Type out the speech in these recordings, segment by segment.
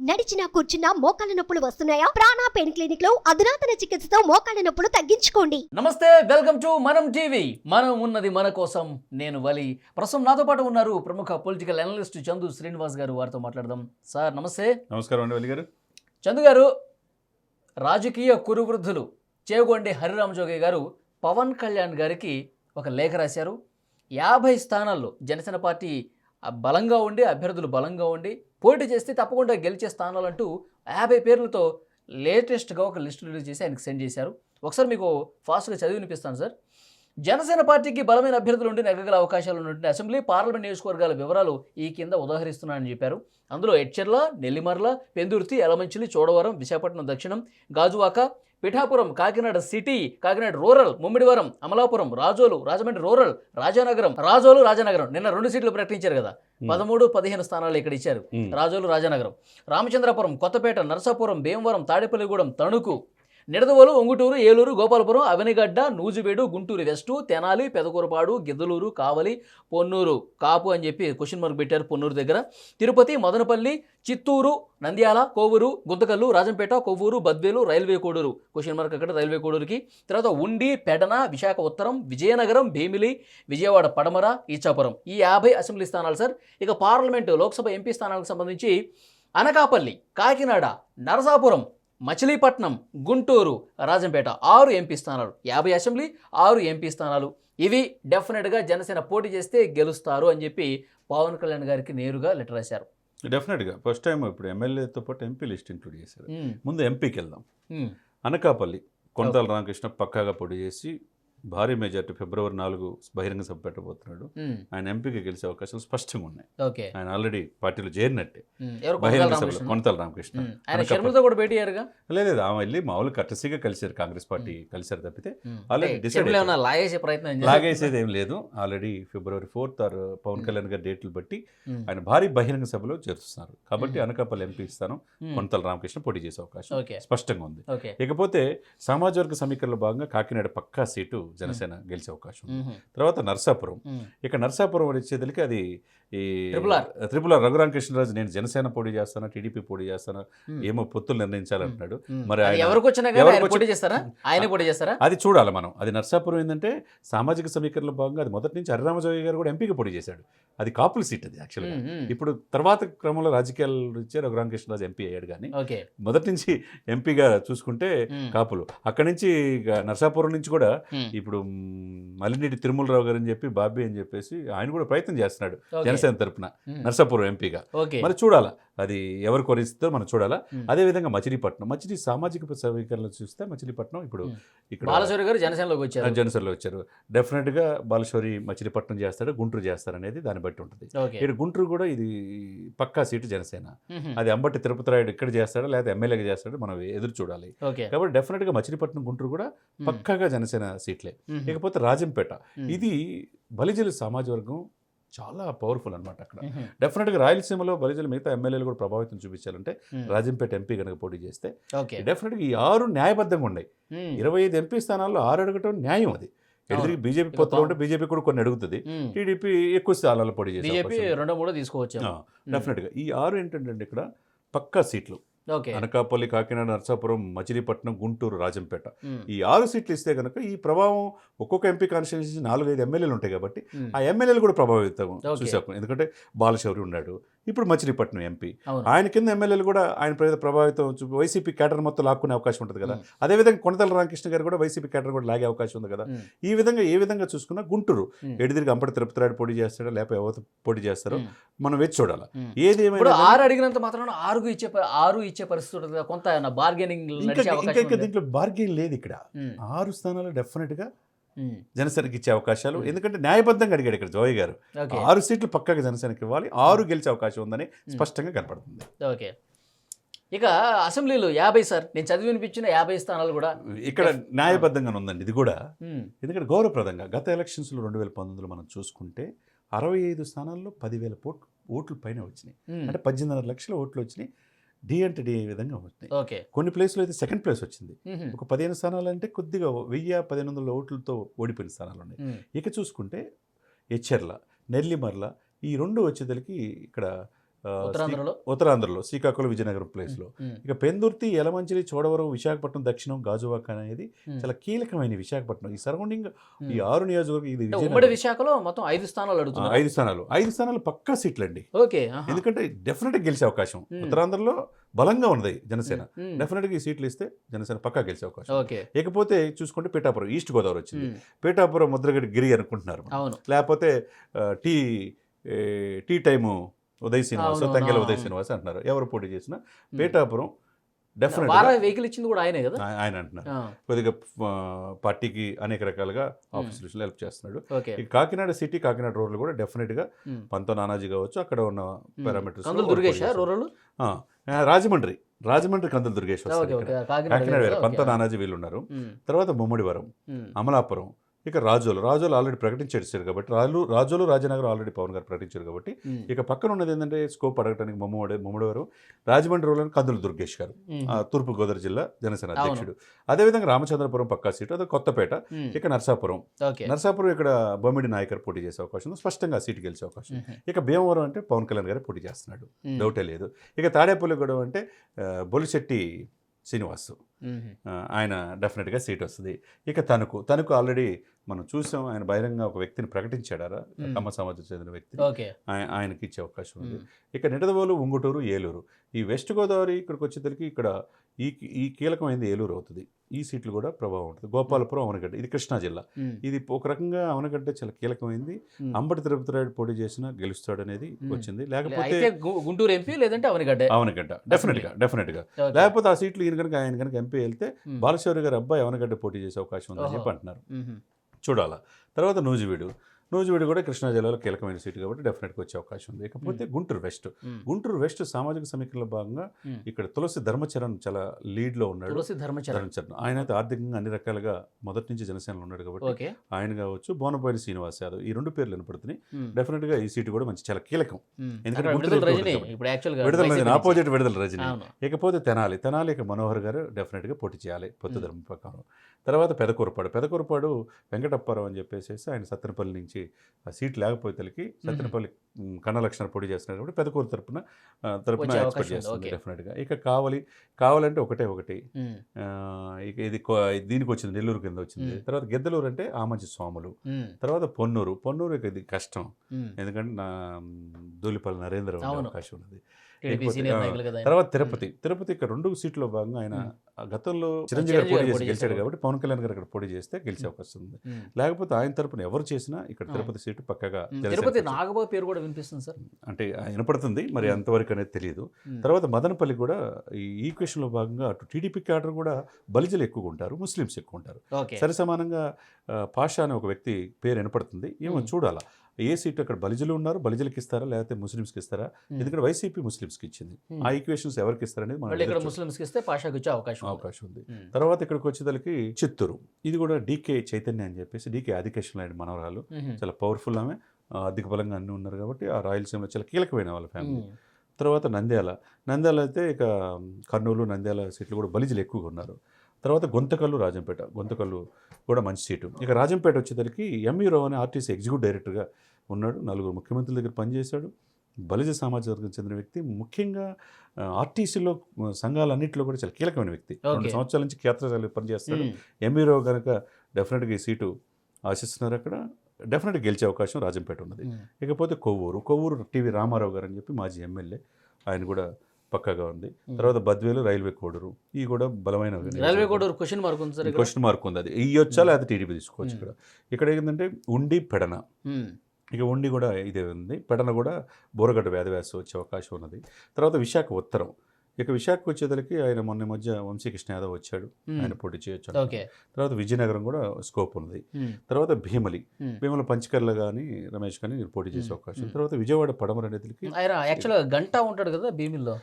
నడిచినా కూర్చున్నా మోకాళ్ళ నొప్పులు వస్తున్నాయా? ప్రాణా పెయిన్ క్లినిక్ లో అధునాతన చికిత్సతో మోకాళ్ళ నొప్పులు తగ్గించుకోండి. నమస్తే, వెల్కమ్ టు మనం టీవీ. మనం ఉన్నది మన కోసం. నేను వలి. ప్రస్తుతం నాతో పాటు ఉన్నారు ప్రముఖ పొలిటికల్ అనలిస్ట్ చందు శ్రీనివాస్ గారు. వారితో మాట్లాడదాం. సార్ నమస్తే. నమస్కారం అండి వలి గారు. చందు గారు, రాజకీయ కురువృద్ధులు చేగొండి హరిరామజోగి గారు పవన్ కళ్యాణ్ గారికి ఒక లేఖ రాశారు. 50 స్థానాల్లో జనసేన పార్టీ బలంగా ఉండి, అభ్యర్థులు బలంగా ఉండి పోటీ చేస్తే తప్పకుండా గెలిచే స్థానాలంటూ 50 పేర్లతో లేటెస్ట్గా ఒక లిస్టు రిలీజ్ చేసి ఆయనకు సెండ్ చేశారు. ఒకసారి మీకు ఫాస్ట్గా చదివి వినిపిస్తాను సార్. జనసేన పార్టీకి బలమైన అభ్యర్థులు ఉండి నెగ్గగల అవకాశాలు ఉన్నటువంటి అసెంబ్లీ, పార్లమెంట్ నియోజకవర్గాల వివరాలు ఈ కింద ఉదాహరిస్తున్నానని చెప్పారు. అందులో ఎడ్చెర్ల, నెల్లిమర్ల, పెందుర్తి, ఎలమంచిలి, చోడవరం, విశాఖపట్నం దక్షిణం, Gajuwaka, Pithapuram, Kakinada city, Kakinada rural, Mummidivaram, Amalapuram, Razole, Rajahmundry rural, Rajanagaram. నిన్న 2 సీట్లు ప్రకటించారు కదా, 13, 15 స్థానాలు ఇక్కడ ఇచ్చారు. రాజోలు, రాజానగరం, రామచంద్రపురం, కొత్తపేట, నరసాపురం, భీమవరం, తాడేపల్లిగూడెం, తణుకు, నిడదవోలు, ఉంగుటూరు, ఏలూరు, గోపాలపురం, అవనిగడ్డ, నూజివేడు, గుంటూరు వెస్టు, తెనాలి, పెదకూరపాడు, గిద్దలూరు, కావలి, పొన్నూరు, కాపు అని చెప్పి క్వశ్చన్ మార్క్ పెట్టారు పొన్నూరు దగ్గర, Tirupati, Madanapalle, Chittoor, Nandyal, Kovur, Guntakal, Rajampet, Kovvur, Badvel, railway Koduru question mark అక్కడ రైల్వే కోడూరుకి, తర్వాత ఉండి, పెడన, విశాఖ ఉత్తరం, విజయనగరం, భీమిలి, విజయవాడ పడమర, ఈచాపురం. ఈ 50 అసెంబ్లీ స్థానాలు సార్. ఇక పార్లమెంటు, లోక్సభ ఎంపీ స్థానాలకు సంబంధించి అనకాపల్లి, కాకినాడ, నరసాపురం, మచిలీపట్నం, గుంటూరు, రాజంపేట 6 ఎంపీ స్థానాలు. 50 అసెంబ్లీ, 6 ఎంపీ స్థానాలు. ఇవి డెఫినెట్గా జనసేన పోటీ చేస్తే గెలుస్తారు అని చెప్పి పవన్ కళ్యాణ్ గారికి నేరుగా లెటర్ రాశారు. డెఫినెట్గా ఫస్ట్ టైం ఇప్పుడు ఎమ్మెల్యేతో పాటు ఎంపీ లిస్ట్ ఇంక్లూడ్ చేశారు. ముందు ఎంపీకి వెళ్దాం. అనకాపల్లి కొనతాల రామకృష్ణ పక్కాగా పోటీ చేసి భారీ మెజార్టీ ఫిబ్రవరి 4 బహిరంగ సభ పెట్టబోతున్నాడు. ఆయన ఎంపీకి గెలిచే అవకాశాలు స్పష్టంగా ఉన్నాయి. ఆయన ఆల్రెడీ పార్టీలో చేరినట్టే. బహిరంగ సభలో కొనతాల రామకృష్ణ లేదు, ఆమె వెళ్ళి మామూలు కట్టసిగా కలిశారు, కాంగ్రెస్ పార్టీ కలిశారు తప్పితే ఆల్రెడీ డిసైడ్ లాగేసేది ఏం లేదు. ఆల్రెడీ ఫిబ్రవరి 4 పవన్ కళ్యాణ్ గారి డేట్లు బట్టి ఆయన భారీ బహిరంగ సభలో చేరుస్తున్నారు. కాబట్టి అనకాపల్లి ఎంపీ స్థానం కొనతాల రామకృష్ణ పోటీ చేసే అవకాశం స్పష్టంగా ఉంది. ఇకపోతే సామాజిక వర్గ సమీకరణలో భాగంగా కాకినాడ పక్కా సీటు జనసేన గెలిచే అవకాశం ఉంది. తర్వాత నర్సాపురం, ఇక నర్సాపురం వచ్చేదలికి అది ఈ త్రిపుల రఘురామకృష్ణరాజు నేను జనసేన పోటీ చేస్తాను, టీడీపీ పోటీ చేస్తాను, ఏమో పొత్తులు నిర్ణయించాలంటున్నాడు. మరి అది చూడాలి మనం. అది నర్సాపురం ఏంటంటే సామాజిక సమీకరణలో భాగంగా అది మొదటి నుంచి హరిరామజోగి గారు కూడా ఎంపీకి పోటీ చేశాడు. అది కాపుల సీట్ అది యాక్చువల్గా. ఇప్పుడు తర్వాత క్రమంలో రాజకీయాలు ఇచ్చే రఘురామకృష్ణరాజు ఎంపీ అయ్యాడు. కానీ మొదటి నుంచి ఎంపీగా చూసుకుంటే కాపులు. అక్కడి నుంచి నర్సాపురం నుంచి కూడా ఇప్పుడు మల్లినేటి తిరుమలరావు గారు అని చెప్పి బాబీ అని చెప్పేసి ఆయన కూడా ప్రయత్నం చేస్తున్నాడు జనసేన తరపున నర్సాపురం ఎంపీగా. మరి చూడాలా అది ఎవరు కొరిస్తుందో మనం చూడాలా. అదేవిధంగా మచిలీపట్నం సామాజిక సమీకరణలు చూస్తే మచిలీపట్నం ఇప్పుడు ఇక్కడ బాలశౌరి గారు జనసేనలో వచ్చారు. డెఫినెట్గా బాలశౌరి మచిలీపట్నం చేస్తాడు, గుంటూరు చేస్తారు అనేది దాన్ని బట్టి ఉంటుంది. ఇక్కడ గుంటూరు కూడా ఇది పక్కా సీటు జనసేన. అది అంబటి తిరుపతి రాయుడు ఇక్కడ చేస్తాడా లేదా ఎమ్మెల్యేగా చేస్తాడో మనం ఎదురు చూడాలి. కాబట్టి డెఫినెట్గా మచిలీపట్నం, గుంటూరు కూడా పక్కాగా జనసేన సీట్లే. ఇకపోతే రాజంపేట, ఇది బలిజల సమాజ వర్గం చాలా పవర్ఫుల్ అనమాట. అక్కడ డెఫినెట్గా రాయలసీమలో బలిజలు మిగతా ఎమ్మెల్యేలు కూడా ప్రభావితం చూపించాలంటే రాజంపేట ఎంపీ కనుక పోటీ చేస్తే డెఫినెట్గా ఈ 6 న్యాయబద్ధంగా ఉన్నాయి. 25 ఎంపీ స్థానాల్లో 6 అడగటం న్యాయం. అది ఎదురు బీజేపీ పొత్తులో ఉంటే బీజేపీ కూడా కొన్ని అడుగుతుంది, టీడీపీ ఎక్కువ స్థానాల్లో పోటీ చేసి డెఫినెట్గా ఈ 6 ఏంటంటే ఇక్కడ పక్కా సీట్లు. అనకాపల్లి, కాకినాడ, నర్సాపురం, మచిలీపట్నం, గుంటూరు, రాజంపేట ఈ 6 సీట్లు ఇస్తే కనుక ఈ ప్రభావం ఒక్కొక్క ఎంపీ కాన్స్టిట్యూన్సీ 4-5 ఎమ్మెల్యేలు ఉంటాయి కాబట్టి ఆ ఎమ్మెల్యేలు కూడా ప్రభావితం చూసాం. ఎందుకంటే బాలశౌరి ఉన్నాడు, ఇప్పుడు మచిలీపట్నం ఎంపీ, ఆయన కింద ఎమ్మెల్యేలు కూడా ఆయన ప్రభావితం వైసీపీ కేడర్ మొత్తం లాక్కునే అవకాశం ఉంటుంది కదా. అదేవిధంగా కొనతాల రామకృష్ణ గారు కూడా వైసీపీ కేడర్ కూడా లాగే అవకాశం ఉంది కదా. ఈ విధంగా ఏ విధంగా చూసుకున్నా గుంటూరు ఎడిదిరిగి అంబటి తిరుపతి రాయుడు పోటీ చేస్తాడో లేకపోతే ఎవరు పోటీ చేస్తారో మనం వేచి చూడాలి. ఏది ఏమైనా 6 అడిగినంత మాత్రం 6 ఇచ్చే పరిస్థితి కొంత బార్గెనింగ్. ఇంకా దీంట్లో బార్గెన్ లేదు. ఇక్కడ 6 స్థానాలు డెఫినెట్గా జనసేనకి ఇచ్చే అవకాశాలు, ఎందుకంటే న్యాయబద్ధంగా అడిగాడు ఇక్కడ జోయ్ గారు. 6 సీట్లు పక్కగా జనసేనకి ఇవ్వాలి, 6 గెలిచే అవకాశం ఉందని స్పష్టంగా కనపడుతుంది. ఓకే, ఇక అసెంబ్లీలో 50 సార్, నేను చదివి వినిపించిన 50 స్థానాలు కూడా ఇక్కడ న్యాయబద్ధంగానే ఉందండి. ఇది కూడా ఎందుకంటే గౌరవప్రదంగా గత ఎలక్షన్స్లో 2019లో మనం చూసుకుంటే 65 స్థానాల్లో 10,000 ఓట్లు పైన వచ్చినాయి. అంటే 18.5 లక్షల ఓట్లు వచ్చినాయి. డి అంటే డి విధంగా వచ్చినాయి. కొన్ని ప్లేస్లో అయితే సెకండ్ ప్లేస్ వచ్చింది. ఒక 15 స్థానాలు అంటే కొద్దిగా 1000-1500 ఓట్లతో ఓడిపోయిన స్థానాలు ఉన్నాయి. ఇక చూసుకుంటే ఎచ్చెర్ల, నెల్లిమర్ల ఈ 2 వచ్చేదలికి ఇక్కడ ఉత్తరాంధ్రలో శ్రీకాకుళం విజయనగరం ప్లేస్లో. ఇక పెందుర్తి, యలమంచిలి, చోడవరం, విశాఖపట్నం దక్షిణం, గాజువాక అనేది చాలా కీలకమైన విశాఖపట్నం. ఈ సరౌండింగ్ ఈ 6 నియోజకవర్గం ఇది ఉమ్మడి విశాఖలో మొత్తం 5 స్థానాలు అడుగుతున్నారు. 5 స్థానాలు పక్కా సీట్లు అండి. ఓకే. ఎందుకంటే డెఫినెట్గా గెలిచే అవకాశం ఉత్తరాంధ్రలో బలంగా ఉన్నది జనసేన. డెఫినెట్గా ఈ సీట్లు ఇస్తే జనసేన పక్కా గెలిచే అవకాశం. ఇకపోతే చూసుకుంటే పిఠాపురం, ఈస్ట్ గోదావరి వచ్చింది. పిఠాపురం ముద్రగడ్డి గిరి అనుకుంటున్నారు, లేకపోతే టీ టైము ఉదయ్ శ్రీనివాస్, తంగెల ఉదయ్ శ్రీనివాస్ అంటున్నారు. ఎవరు పోటీ చేసినా పిఠాపురం వెహికల్ ఇచ్చింది కూడా ఆయనే కదా, ఆయన అంటున్నారు. కొద్దిగా పార్టీకి అనేక రకాలుగా ఆఫీసులు హెల్ప్ చేస్తున్నాడు. ఇక కాకినాడ సిటీ, కాకినాడ రూరల్ కూడా డెఫినెట్గా పంతో నానాజీ కావచ్చు, అక్కడ ఉన్న పారామీటర్స్. రాజమండ్రి కందుల దుర్గేష్ వస్తారు, కాకినాడ వేరే పంతో నానాజీ వీళ్ళు ఉన్నారు. తర్వాత ముమ్మడివరం, అమలాపురం, ఇక రాజోలు ఆల్రెడీ ప్రకటించారు కాబట్టి రాజోలు రాజనగరం ఆల్రెడీ పవన్ గారు ప్రకటించారు కాబట్టి ఇక పక్కన ఉన్నది ఏంటంటే స్కోప్ అడగడానికి ముమ్మడివరం, రాజమండ్రి రూరల్ కందుల దుర్గేష్ గారు, తూర్పుగోదావరి జిల్లా జనసేన అధ్యక్షుడు. అదేవిధంగా రామచంద్రపురం పక్కా సీటు, అదే కొత్తపేట. ఇక నర్సాపురం ఇక్కడ బొమ్మిడి నాయకర్ పోటీ చేసే అవకాశం ఉంది, స్పష్టంగా సీటు గెలిచే అవకాశం. ఇక భీమవరం అంటే పవన్ కళ్యాణ్ గారు పోటీ చేస్తున్నాడు, డౌటే లేదు. ఇక తాడేపల్లిగూడెం అంటే బొలిశెట్టి శ్రీనివాస్, ఆయన డెఫినెట్గా సీట్ వస్తుంది. ఇక తణుకు ఆల్రెడీ మనం చూసాం, ఆయన బహిరంగ ఒక వ్యక్తిని ప్రకటించాడారా, కమ్మ సమాజం చెందిన వ్యక్తిని, ఆయనకి ఇచ్చే అవకాశం ఉంది. ఇక నిడదవోలు, ఉంగుటూరు, ఏలూరు. ఈ వెస్ట్ గోదావరి ఇక్కడికి వచ్చేసరికి ఇక్కడ ఈ కీలకమైనది ఏలూరు అవుతుంది. ఈ సీట్లు కూడా ప్రభావం ఉంటుంది. గోపాలపురం, అవనగడ్డ, ఇది కృష్ణా జిల్లా. ఇది ఒక రకంగా అవనగడ్డ చాలా కీలకమైంది. అంబటి తిరుపతి రాయుడు పోటీ చేసినా గెలుస్తాడనేది వచ్చింది. లేకపోతే గుంటూరు ఎంపీ, లేదంటే అవనగడ్డ డెఫినెట్గా. లేకపోతే ఆ సీట్లు ఆయన కనుక ఎంపీ వెళ్తే బాలశౌరి గారి అబ్బాయి అవనగడ్డ పోటీ చేసే అవకాశం ఉందని చెప్పి అంటున్నారు. చూడాలా. తర్వాత నూజివీడు కూడా కృష్ణా జిల్లాలో కీలకమైన సీటు కాబట్టి డెఫినెట్గా వచ్చే అవకాశం ఉంది. ఇకపోతే గుంటూరు వెస్ట్ సామాజిక సమీకరణలో భాగంగా ఇక్కడ తులసి ధర్మచరణ్ చాలా లీడ్లో ఉన్నాడు. ధర్మచరణ్ ఆయన అయితే ఆర్థికంగా అన్ని రకాలుగా మొదటి నుంచి జనసేనలో ఉన్నాడు కాబట్టి ఆయన కావచ్చు, బోనపల్లి శ్రీనివాస్ యాదవ్, ఈ 2 పేర్లు వినపడుతున్నాయి. డెఫినెట్గా ఈ సీటు కూడా చాలా కీలకం, ఎందుకంటే ఆపోజిట్ విడుదల రజని. ఇకపోతే తెనాలి ఇక మనోహర్ గారు డెఫినెట్గా పోటీ చేయాలి పొత్తు ధర్మం ప్రకారం. తర్వాత పెదకూరపాడు వెంకటప్పారావు అని చెప్పేసి ఆయన సత్తెనపల్లి నుంచి ఆ సీట్ లేకపోతే సత్తెనపల్లి కన్నలక్షణ పోటీ చేస్తున్నారు కాబట్టి పెదకూరు తరపున ఎక్స్పెక్ట్ చేస్తుంది డెఫినెట్గా. ఇక కావాలంటే ఒకటి ఇక ఇది దీనికి వచ్చింది, నెల్లూరు కింద వచ్చింది. తర్వాత గిద్దలూరు అంటే ఆమంచి స్వాములు. తర్వాత పొన్నూరు ఇక ఇది కష్టం, ఎందుకంటే దూలిపల్లి నరేంద్ర అవకాశం ఉన్నది. తర్వాత తిరుపతి ఇక్కడ 2 సీట్లో భాగంగా ఆయన గతంలో చిరంజీవి గారు పోటీ చేసి గెలిచాడు కాబట్టి పవన్ కళ్యాణ్ గారు ఇక్కడ పోటీ చేస్తే గెలిచే అవకాశం ఉంది. లేకపోతే ఆయన తరపున ఎవరు చేసినా ఇక్కడ తిరుపతి సీటు పక్కగా. తిరుపతి నాగబాబు పేరు కూడా వినిపిస్తుంది సార్, అంటే వినపడుతుంది, మరి అంతవరకు అనేది తెలియదు. తర్వాత మదనపల్లి కూడా ఈ ఈక్వేషన్లో భాగంగా అటు టీడీపీ క్యాడర్ కూడా బలిజలు ఎక్కువగా ఉంటారు, ముస్లిమ్స్ ఎక్కువ ఉంటారు. సరి సమానంగా పాషా అనే ఒక వ్యక్తి పేరు వినపడుతుంది. ఏమో చూడాలా ఏ సీటు అక్కడ బలిజలు ఉన్నారు, బలిజలకి ఇస్తారా లేకపోతే ముస్లిమ్స్కి ఇస్తారా, ఎందుకంటే వైసీపీ ముస్లిమ్స్కి ఇచ్చింది. ఆ ఈక్వేషన్స్ ఎవరికి ఇస్తారనేది అవకాశం ఉంది. తర్వాత ఇక్కడికి వచ్చేదానికి చిత్తూరు, ఇది కూడా డీకే చైతన్య అని చెప్పేసి డీకే ఆదికేశం లాంటి మనవరాలు, చాలా పవర్ఫుల్ ఆమె, అధిక బలంగా అన్నీ ఉన్నారు కాబట్టి ఆ రాయలసీమలో చాలా కీలకమైన వాళ్ళ ఫ్యామిలీ. తర్వాత నంద్యాల అయితే ఇక కర్నూలు, నంద్యాల సీట్లు కూడా బలిజలు ఎక్కువగా ఉన్నారు. తర్వాత గుంతకల్లు కూడా మంచి సీటు. ఇక రాజంపేట వచ్చేసరికి ఎంఈ రావు అనే ఆర్టీసీ ఎగ్జిక్యూటివ్ డైరెక్టర్గా ఉన్నాడు, 4 ముఖ్యమంత్రుల దగ్గర పనిచేశాడు. బలిజ సామాజిక వర్గం చెందిన వ్యక్తి, ముఖ్యంగా ఆర్టీసీలో సంఘాలన్నింటిలో కూడా చాలా కీలకమైన వ్యక్తి. 2 సంవత్సరాల నుంచి క్షేత్రస్థాయిలో పనిచేస్తాడు. ఎంఈ రావు కనుక డెఫినెట్గా ఈ సీటు ఆశిస్తున్నారు, అక్కడ డెఫినెట్గా గెలిచే అవకాశం రాజంపేట ఉన్నది. ఇకపోతే కొవ్వూరు టీవీ రామారావు గారు అని చెప్పి మాజీ ఎమ్మెల్యే, ఆయన కూడా పక్కగా ఉంది. తర్వాత బద్వేలు, రైల్వే కోడూరు, ఇవి కూడా బలమైన క్వశ్చన్ మార్క్ ఉంది. అది ఇయ్యొచ్చా లేకపోతే టీడీపీ తీసుకోవచ్చు. ఇక్కడ ఏంటంటే ఉండి పెడన, ఇక ఉండి కూడా ఇదే ఉంది. పెడన కూడా బోరగడ్డ వ్యాధి వచ్చే అవకాశం ఉన్నది. తర్వాత విశాఖ ఉత్తరం, ఇక విశాఖకు వచ్చేసరికి ఆయన మొన్న మధ్య వంశీకృష్ణ యాదవ్ వచ్చాడు, ఆయన పోటీ చేయొచ్చు. తర్వాత విజయనగరం కూడా స్కోప్ ఉంది. తర్వాత భీమలి పంచకర్ల కానీ రమేష్ కానీ పోటీ చేసే అవకాశం. తర్వాత విజయవాడ పడమర అనేది గంట ఉంటాడు కదా భీమిల్లో,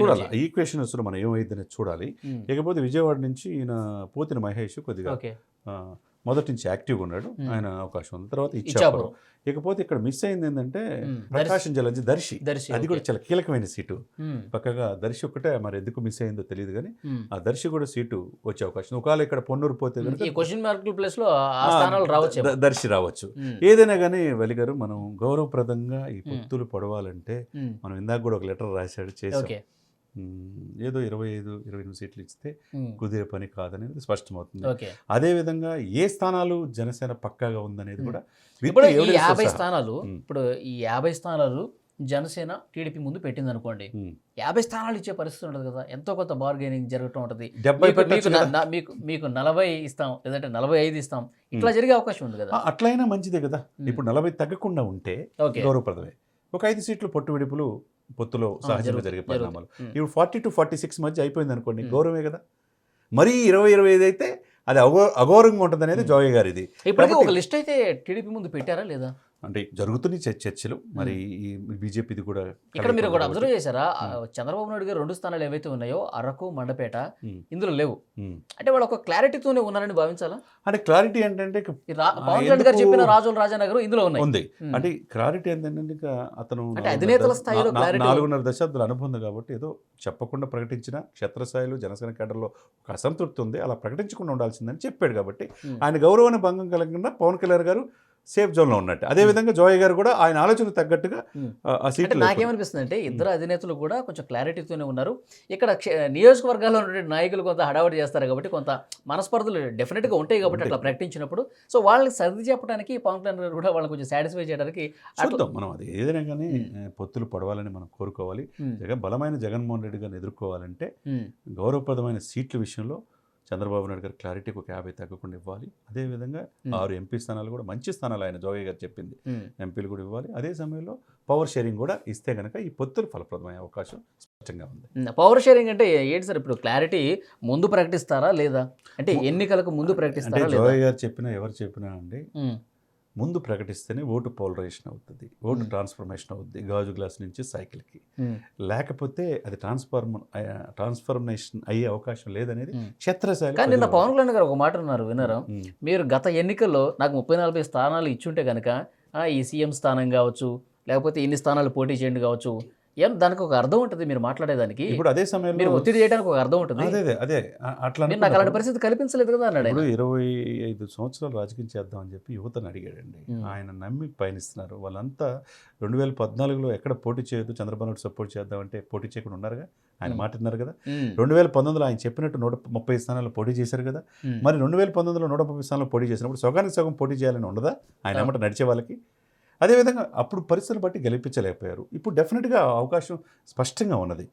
చూడాలి ఈ ఈక్వేషన్ అసలు మనం ఏమైందని చూడాలి. ఇకపోతే విజయవాడ నుంచి ఈయన పోతిన మహేష్ కొద్దిగా మొదటి నుంచి యాక్టివ్గా ఉన్నాడు, ఆయన అవకాశం ఉంది. తర్వాత ఇచ్చాపురం. ఇచ్చాపురం. ఇకపోతే ఇక్కడ మిస్ అయింది ఏంటంటే ప్రకాశం జిల్లా నుంచి దర్శి, అది కూడా చాలా కీలకమైన సీటు. పక్కగా దర్శి ఒక్కటే మరి ఎందుకు మిస్ అయిందో తెలియదు కానీ ఆ దర్శి కూడా సీటు వచ్చే అవకాశం. ఒకవేళ ఇక్కడ పొన్నూరు పోతే కనుక క్వశ్చన్ మార్క్ ప్లేస్ లో ఆ స్థానాలు రావచ్చు, దర్శి రావచ్చు. ఏదైనా కానీ వలి గారు మనం గౌరవప్రదంగా ఈ పొత్తులు పొడవాలంటే మనం ఇందాక కూడా ఒక లెటర్ రాశాడు, చేసాం. ఏదో 25-28 సీట్లు ఇస్తే కుదిరే పని కాదనేది స్పష్టమవుతుంది. అదేవిధంగా ఏ స్థానాలు జనసేన పక్కాగా ఉందనేది కూడా ఇప్పుడు ఈ 50 స్థానాలు ఇప్పుడు ఈ 50 స్థానాలు జనసేన టీడీపీ ముందు పెట్టింది అనుకోండి, 50 స్థానాలు ఇచ్చే పరిస్థితి ఉంటుంది కదా, ఎంతో కొంత బార్గెనింగ్ జరగటం ఉంటుంది. మీకు 40 ఇస్తాం లేదంటే 45 ఇస్తాం, ఇట్లా జరిగే అవకాశం ఉంది కదా. అట్లయినా మంచిదే కదా. ఇప్పుడు 40 తగ్గకుండా ఉంటే గౌరవప్రదమే. ఒక 5 సీట్లు పొట్టు విడుపులు పొత్తులో సహజంగా జరిగే పరిణామాలు. ఇప్పుడు 40 to 46 మధ్య అయిపోయింది అనుకోండి, గౌరవమే కదా. మరీ 20-25 అయితే అది అగౌరవంగా ఉంటుంది అనేది జోగి గారు. ఇది ఇప్పటికీ ఒక లిస్ట్ అయితే టీడీపీ ముందు పెట్టారా లేదా అంటే జరుగుతున్నాయి చర్చలు. మరి ఈ బీజేపీది కూడా ఇక్కడ మీరు కూడా అబ్జర్వ్ చేశారా, చంద్రబాబు నాయుడు గారు 2 స్థానాలు ఏవైతే ఉన్నాయో అరకు, మండపేట, ఇందులో లేవు. అంటే వాళ్ళు ఒక క్లారిటీతోనే ఉన్నారని భావించాలా? అంటే క్లారిటీ ఏంటంటే పవన్ కళ్యాణ్ గారు చెప్పిన రాజుల రాజానగర్ ఇందులో ఉంది. అంటే క్లారిటీ ఏంటంటే అతను అధినేతల స్థాయిలో 4.5 దశాబ్దాల అనుబంధం కాబట్టి ఏదో చెప్పకుండా ప్రకటించిన క్షేత్రస్థాయిలో జనసేన కేడర్లో ఒక అసంతృప్తి ఉంది, అలా ప్రకటించకుండా ఉండాల్సిందని చెప్పాడు. కాబట్టి ఆయన గౌరవాన్ని భంగం కలగకుండా పవన్ కళ్యాణ్ గారు సేఫ్ జోన్లో ఉన్నట్టు. అదేవిధంగా జోయ్ గారు కూడా ఆయన ఆలోచనకు తగ్గట్టుగా ఆ సీట్. నాకేమనిపిస్తుంది అంటే ఇద్దరు అధినేతలు కూడా కొంచెం క్లారిటీతోనే ఉన్నారు. ఇక్కడ నియోజకవర్గాల్లో ఉన్న నాయకులు కొంత హడావడి చేస్తారు కాబట్టి కొంత మనస్పర్ధలు డెఫినెట్గా ఉంటాయి కాబట్టి అట్లా ప్రకటించినప్పుడు సో వాళ్ళని సర్ది చెప్పడానికి పవన్ కళ్యాణ్ గారు కూడా వాళ్ళని కొంచెం సాటిస్ఫై చేయడానికి చూద్దాం. మనం అది ఏదైనా కానీ పొత్తులు పడవాలని మనం కోరుకోవాలి. బలమైన జగన్మోహన్ రెడ్డి గారిని ఎదుర్కోవాలంటే గౌరవప్రదమైన సీట్ల విషయంలో చంద్రబాబు నాయుడు గారు క్లారిటీకి ఒక 50 తగ్గకుండా ఇవ్వాలి. అదేవిధంగా 6 ఎంపీ స్థానాలు కూడా మంచి స్థానాలు ఆయన జోగయ్య గారు చెప్పింది, ఎంపీలు కూడా ఇవ్వాలి. అదే సమయంలో పవర్ షేరింగ్ కూడా ఇస్తే కనుక ఈ పొత్తులు ఫలప్రదమయ్యే అవకాశం స్పష్టంగా ఉంది. పవర్ షేరింగ్ అంటే ఏంటి సార్? ఇప్పుడు క్లారిటీ ముందు ప్రకటిస్తారా లేదా, అంటే ఎన్నికలకు ముందు ప్రకటిస్తారా? జోగయ్య గారు చెప్పినా ఎవరు చెప్పినా అండి, ముందు ప్రకటిస్తేనే ఓటు పోలరైజేషన్ అవుతుంది, ఓటు ట్రాన్స్ఫర్మేషన్ అవుతుంది, గాజు గ్లాస్ నుంచి సైకిల్కి. లేకపోతే అది ట్రాన్స్ఫర్మేషన్ అయ్యే అవకాశం లేదనేది క్షేత్రస్థాయి. కానీ నిన్న పవన్ కళ్యాణ్ గారు ఒక మాట ఉన్నారు, విన్నారా? మీరు గత ఎన్నికల్లో నాకు 30-40 స్థానాలు ఇచ్చుంటే కనుక ఈ సీఎం స్థానం కావచ్చు, లేకపోతే ఇన్ని స్థానాలు పోటీ చేయండి కావచ్చు, ఏం దానికి ఒక అర్థం ఉంటుంది మీరు మాట్లాడేదానికి. ఇప్పుడు అదే సమయంలో మీరు ఒత్తిడి చేయడానికి ఒక అర్థం ఉంటుంది. అదే అట్లా నాకు అలాంటి పరిస్థితి కల్పించలేదు కదా అన్నాడు. ఇప్పుడు 25 సంవత్సరాలు రాజకీయం చేద్దామని చెప్పి యువతను అడిగాడండి. ఆయన నమ్మి పయనిస్తున్నారు. వాళ్ళంతా 2014లో ఎక్కడ పోటీ చేయొద్దు, చంద్రబాబు నాయుడు సపోర్ట్ చేద్దామంటే పోటీ చేయకుండా ఉన్నారుగా, ఆయన మాట విన్నారు కదా. 2019లో ఆయన చెప్పినట్టు 130 స్థానాల్లో పోటీ చేశారు కదా. మరి 2019లో 130 స్థానాల్లో పోటీ చేసినప్పుడు సగానికి సగం పోటీ చేయాలని ఉండదా ఆయన ఏమంటే నడిచే వాళ్ళకి? అదేవిధంగా అప్పుడు పరిస్థితులు బట్టి గెలిపించలేకపోయారు. ఇప్పుడు డెఫినెట్గా అవకాశం స్పష్టంగా ఉన్నది.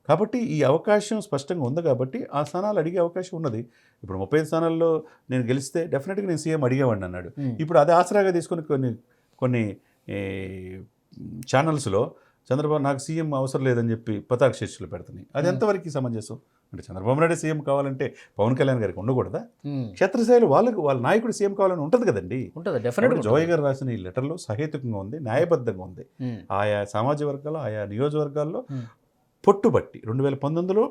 కాబట్టి ఈ అవకాశం స్పష్టంగా ఉంది కాబట్టి ఆ స్థానాలు అడిగే అవకాశం ఉన్నది. ఇప్పుడు 35 స్థానాల్లో నేను గెలిస్తే డెఫినెట్గా నేను సీఎం అడిగేవాడిని అన్నాడు. ఇప్పుడు అది ఆసరాగా తీసుకొని కొన్ని ఛానల్స్లో చంద్రబాబు నాకు సీఎం అవసరం లేదని చెప్పి పతాక శీర్షికలు పెడుతున్నాయి. అది ఎంతవరకు సమంజసం? అంటే చంద్రబాబు నాయుడు సీఎం కావాలంటే పవన్ కళ్యాణ్ గారికి ఉండకూడదా? క్షేత్రస్థాయిలో వాళ్ళ నాయకుడు సీఎం కావాలని ఉంటుంది కదండి. జోయ్ గారు రాసిన ఈ లెటర్లో సహేతుకంగా ఉంది, న్యాయబద్ధంగా ఉంది. ఆయా సామాజిక వర్గాల్లో, ఆయా నియోజకవర్గాల్లో పొట్టుబట్టి 2019లో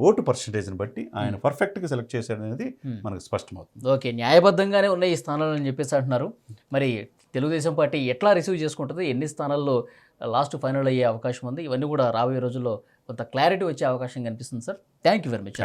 ఓటు పర్సంటేజ్ని బట్టి ఆయన పర్ఫెక్ట్గా సెలెక్ట్ చేశాడనేది మనకు స్పష్టమవుతుంది. ఓకే, న్యాయబద్ధంగానే ఉన్నాయి ఈ స్థానాలు అని చెప్పేసి అంటున్నారు. మరి తెలుగుదేశం పార్టీ ఎట్లా రిసీవ్ చేసుకుంటుంది, ఎన్ని స్థానాల్లో లాస్ట్ ఫైనల్ అయ్యే అవకాశం ఉంది, ఇవన్నీ కూడా రాబోయే రోజుల్లో కొంత క్లారిటీ వచ్చే అవకాశం కనిపిస్తుంది sir. Thank you very much.